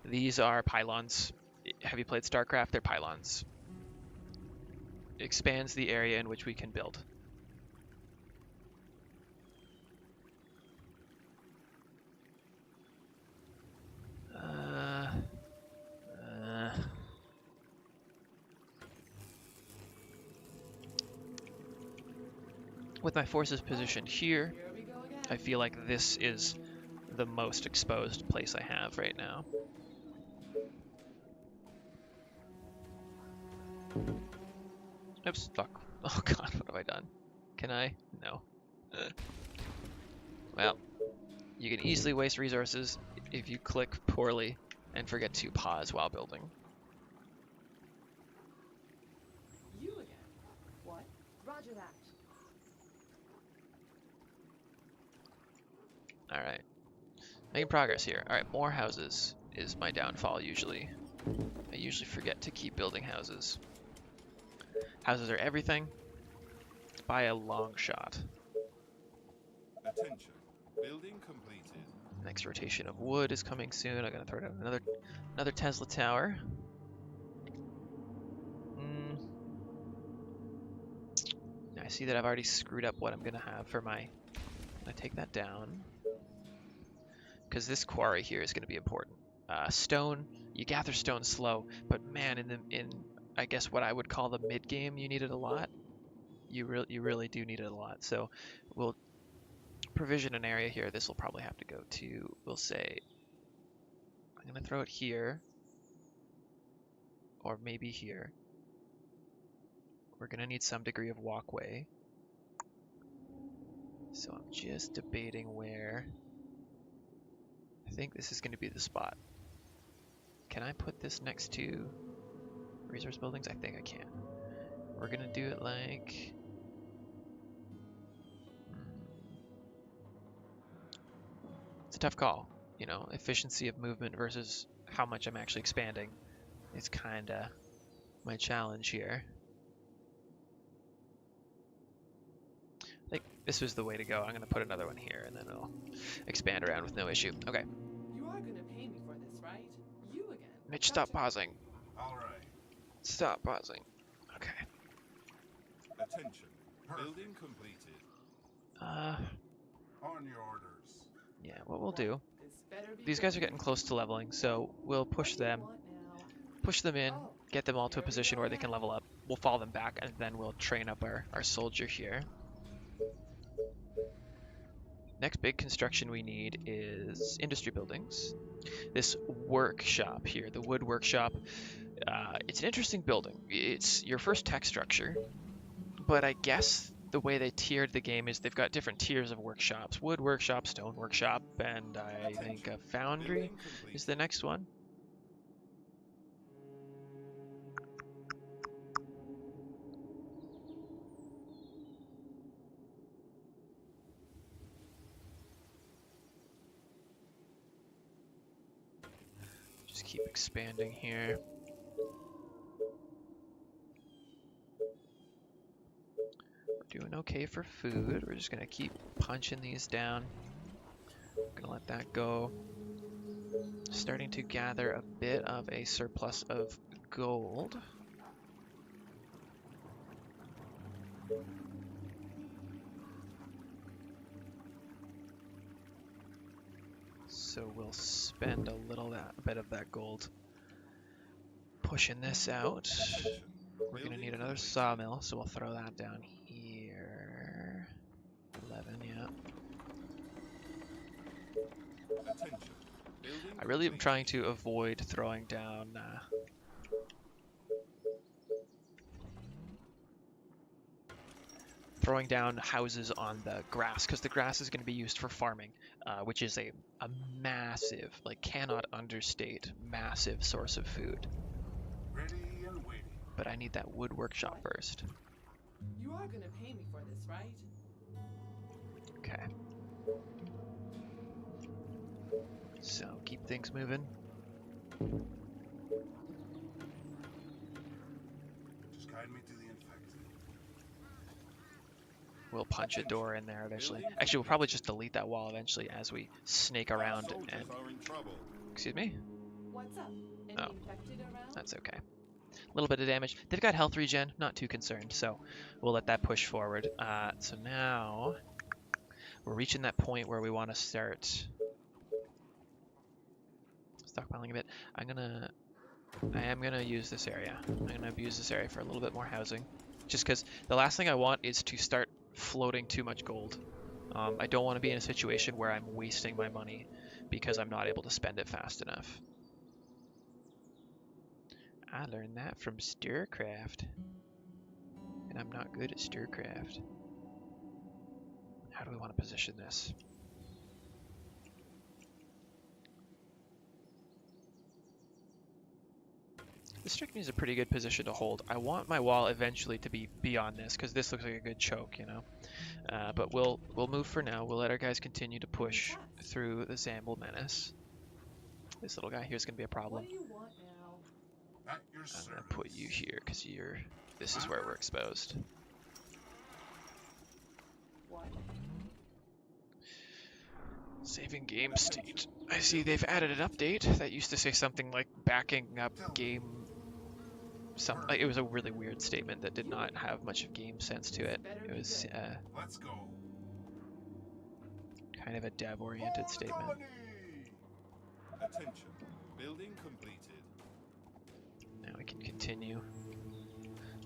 These are pylons. Have you played StarCraft? They're pylons. It expands the area in which we can build. With my forces positioned here, I feel like this is the most exposed place I have right now. Oops, fuck. Oh god, what have I done? Can I? No. Well, you can easily waste resources if you click poorly and forget to pause while building. You again? What? Roger that. Alright. Making progress here. Alright, more houses is my downfall usually. I usually forget to keep building houses. Houses are everything by a long shot. Attention. Building completed. Next rotation of wood is coming soon. I'm gonna throw down another Tesla tower. I see that I've already screwed up what I'm gonna have for my. I'm gonna take that down because this quarry here is gonna be important. Stone, you gather stone slow, but man, in I guess what I would call the mid game, you need it a lot. You really do need it a lot. So we'll provision an area here. This will probably have to go to. We'll say I'm gonna throw it here, or maybe here. We're gonna need some degree of walkway. So I'm just debating where. I think this is going to be the spot. Can I put this next to resource buildings? I think I can. We're going to do it like... It's a tough call. You know, efficiency of movement versus how much I'm actually expanding. It's kind of my challenge here. I think this was the way to go. I'm going to put another one here and then it'll expand around with no issue. Okay. You are gonna pay me for this, right? You again? Mitch, stop pausing. All right. Stop pausing. Okay. Attention. Building completed. On your orders. Yeah, what we'll do. This better be These guys are getting close to leveling, so we'll push them in, get them all to a position where they can level up. We'll fall them back, and then we'll train up our soldier here. Next big construction we need is industry buildings. This workshop here, the wood workshop, it's an interesting building. It's your first tech structure, but I guess the way they tiered the game is they've got different tiers of workshops. Wood workshop, stone workshop, and I think a foundry is the next one. Just keep expanding here. We're doing okay for food. We're just gonna keep punching these down. Gonna let that go. Starting to gather a bit of a surplus of gold. So we'll spend a bit of that gold pushing this out. We're gonna need another sawmill, so we'll throw that down here. 11, yeah. I really am trying to avoid throwing down houses on the grass, because the grass is going to be used for farming, which is a massive, like cannot understate, massive source of food. Ready and waiting. But I need that wood workshop first. You are gonna pay me for this, right? Okay. So keep things moving. Just guide me to the infected. We'll punch a door in there eventually. Actually, we'll probably just delete that wall eventually as we snake around and... Excuse me? What's up? Any Oh. infected around? That's okay. A little bit of damage. They've got health regen, not too concerned, so we'll let that push forward. So now we're reaching that point where we want to start stockpiling a bit. I am gonna use this area. I'm gonna use this area for a little bit more housing, just because the last thing I want is to start floating too much gold. I don't want to be in a situation where I'm wasting my money because I'm not able to spend it fast enough. I learned that from Stircraft, and I'm not good at Stircraft. How do we want to position this? This strike me is a pretty good position to hold. I want my wall eventually to be beyond this, because this looks like a good choke, you know. But we'll move for now. We'll let our guys continue to push through the Zamble menace. This little guy here is going to be a problem. What do you want now? At your I'm service. going to put you here, because this is where we're exposed. What? Saving game state. I see they've added an update that used to say something like backing up game. Like, it was a really weird statement that did not have much of game sense to it. It was Let's go. kind of a dev-oriented statement. Company! Attention. Building completed. Now we can continue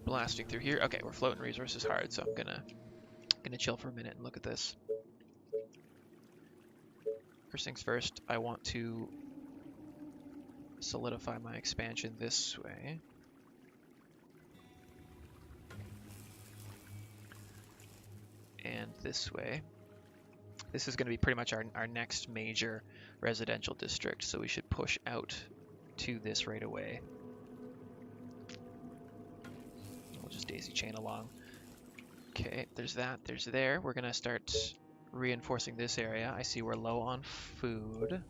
blasting through here. Okay, we're floating resources hard, so I'm gonna chill for a minute and look at this. First things first, I want to solidify my expansion this way. And this way. This is going to be pretty much our next major residential district, so we should push out to this right away. We'll just daisy chain along. Okay, there's that, there's there. We're going to start reinforcing this area. I see we're low on food.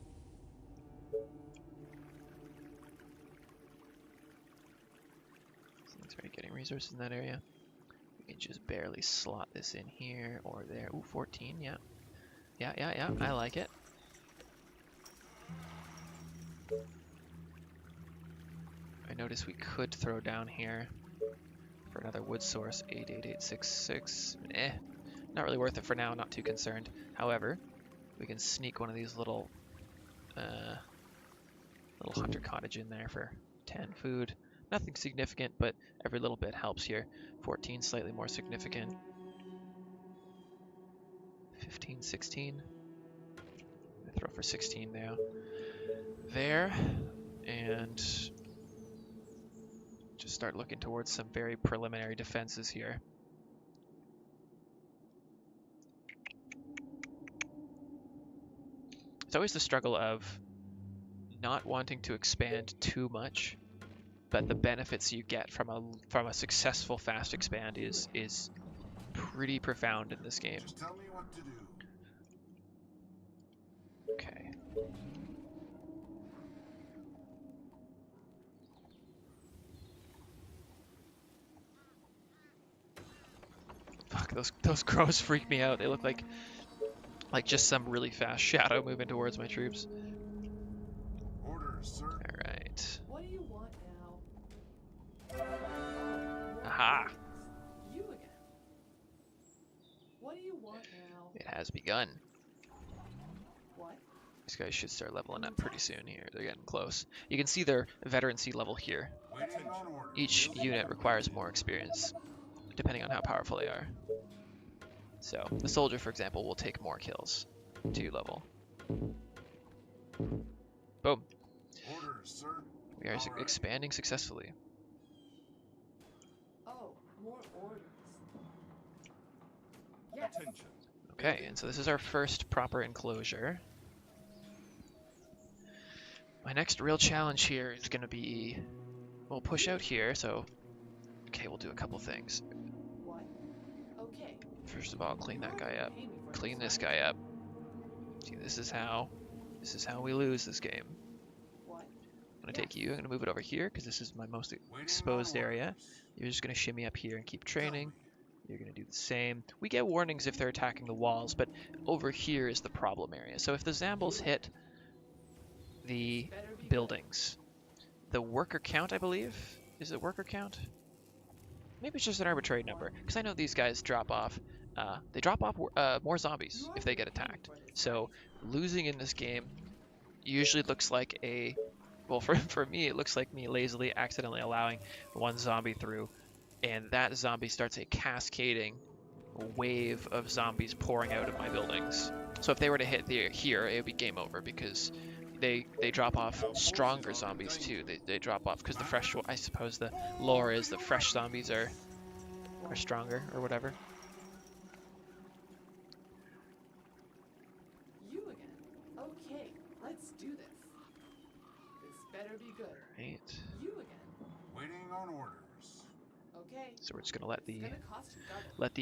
Someone's already getting resources in that area. We can just barely slot this in here or there. Ooh, 14, yeah. Yeah, I like it. I notice we could throw down here for another wood source, 88866. Not really worth it for now, not too concerned. However, we can sneak one of these little hunter cottage in there for 10 food. Nothing significant, but every little bit helps here. 14, slightly more significant. 15, 16. I'm gonna throw for 16 now. There, and just start looking towards some very preliminary defenses here. It's always the struggle of not wanting to expand too much, but the benefits you get from a successful fast expand is pretty profound in this game. Just tell me what to do. Okay. Fuck, those crows freak me out. They look like just some really fast shadow moving towards my troops. Orders, sir. Alright. What do you want now? Aha! You again. What do you want now? It has begun. What? These guys should start leveling up pretty soon here. They're getting close. You can see their veterancy level here. Waiting on orders. Each unit requires more experience, depending on how powerful they are. So, the soldier, for example, will take more kills to level. Boom. Orders, sir. We are All right. expanding successfully. Oh, more orders. Yes. Attention. Okay, and so this is our first proper enclosure. My next real challenge here is going to be, we'll push out here, so, okay, we'll do a couple things. What? Okay. First of all, clean You that are guy gonna up. pay me for Clean this, this right? guy up. See, this is how we lose this game. What? I'm going to take you, I'm going to move it over here, because this is my most Waiting on exposed area. orders. You're just going to shimmy up here and keep Tell training. me. You're going to do the same. We get warnings if they're attacking the walls, but over here is the problem area. So if the Zambles hit the Better be good. buildings. The worker count, I believe. Is it worker count? Maybe it's just an arbitrary number, because I know these guys drop off. They drop off more zombies You are if they get gonna pay me attacked. for this, So losing in this game usually looks like a, well, for me, it looks like me lazily accidentally allowing one zombie through, and that zombie starts a cascading wave of zombies pouring out of my buildings. So if they were to hit here, it would be game over, because they drop off stronger zombies too. They drop off because the fresh, I suppose the lore is the fresh zombies are stronger or whatever. You again. Okay, let's do this. This better be good. Right. You again. Waiting on orders. Okay. So we're just gonna let It's the gonna cost you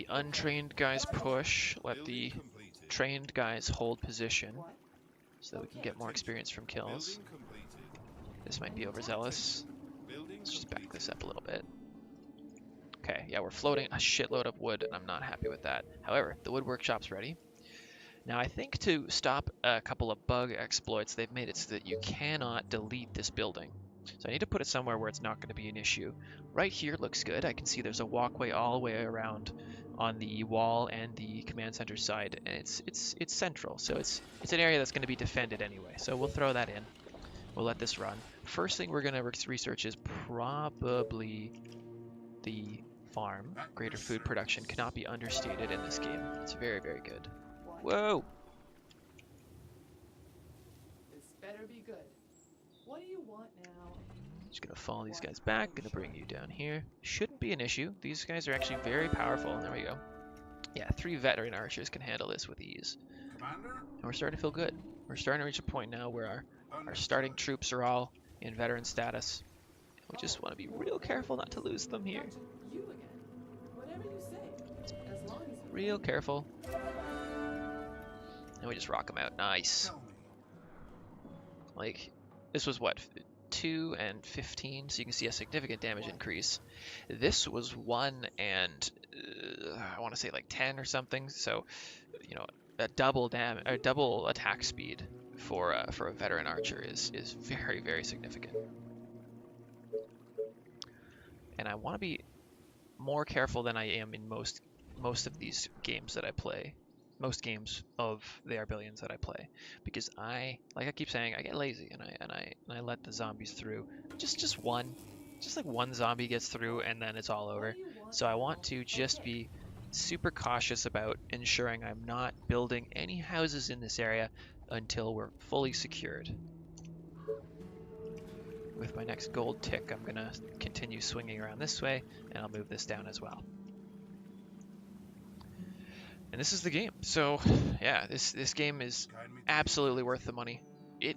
double. untrained guys push, let the Building completed. trained guys hold position, What? so that we can Okay. get more experience from kills. Building completed. This might be overzealous. Building Let's just back completed. this up a little bit. Okay, yeah, we're floating a shitload of wood, and I'm not happy with that. However, the wood workshop's ready. Now, I think to stop a couple of bug exploits, they've made it so that you cannot delete this building. So I need to put it somewhere where it's not going to be an issue. Right here looks good. I can see there's a walkway all the way around on the wall and the command center side, and it's central, so it's an area that's going to be defended anyway. So we'll throw that in. We'll let this run. First thing we're going to research is probably the farm. Greater food production cannot be understated in this game. It's very, very good. What? Whoa! This better be good. What do you want now? Just gonna follow these guys back. Gonna bring you down here. Shouldn't be an issue. These guys are actually very powerful. There we go. Yeah, 3 veteran archers can handle this with ease. Commander? And we're starting to feel good. We're starting to reach a point now where our starting troops are all in veteran status. We just want to be real careful not to lose them here. Captain, you again. Whatever you say. As long as you Real careful. And we just rock them out. Nice. Tell me. Like, this was what, 2 and 15, so you can see a significant damage increase. This was 1 and I want to say like 10 or something. So, you know, a double attack speed for a veteran archer is very, very significant. And I want to be more careful than I am in most of these games that I play. Most games of the Arbillions that I play, because like I keep saying, I get lazy and I let the zombies through. Just one zombie gets through and then it's all over. What do you want So I now? want to just Okay. be super cautious about ensuring I'm not building any houses in this area until we're fully secured. With my next gold tick, I'm gonna continue swinging around this way, and I'll move this down as well. And this is the game. So yeah, this game is Guide me to absolutely worth the money.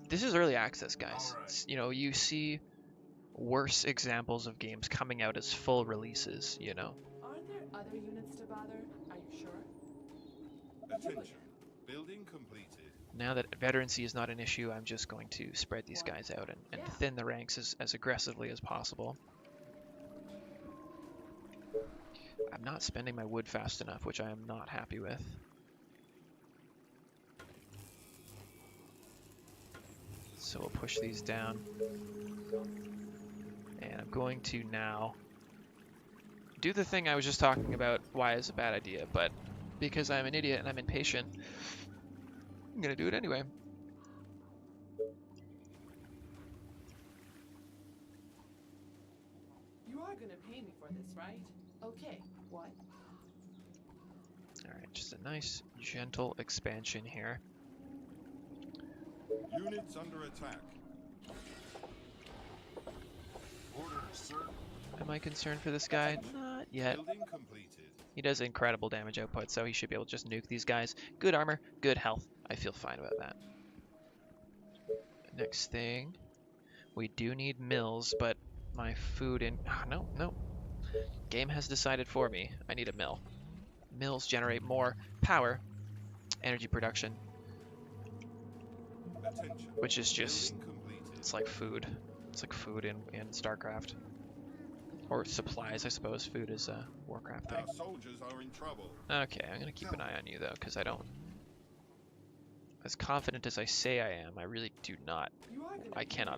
This is early access, guys. All right. It's, you know, you see worse examples of games coming out as full releases, you know. Aren't there other units to bother? Are you sure? Attention. Building completed. Now that veterancy is not an issue, I'm just going to spread these guys out and Yeah. thin the ranks as aggressively as possible. I'm not spending my wood fast enough, which I am not happy with. So we'll push these down. And I'm going to now do the thing I was just talking about, why is a bad idea, but because I'm an idiot and I'm impatient, I'm gonna do it anyway. You are gonna pay me for this, right? Okay. What? Alright, just a nice, gentle expansion here. Units under attack. orders, sir. Am I concerned for this guy? Not yet. Building completed. He does incredible damage output, so he should be able to just nuke these guys. Good armor, good health. I feel fine about that. Next thing, we do need mills, but my food in... Oh, no. Game has decided for me. I need a mill. Mills generate more power, energy production, Attention. which is just... Building completed. It's like food. It's like food in StarCraft. Or supplies, I suppose. Food is a Warcraft thing. Our soldiers are in trouble. Okay, I'm gonna keep an eye on you though, because I don't As confident as I say I am, I really do not. You are gonna I be cannot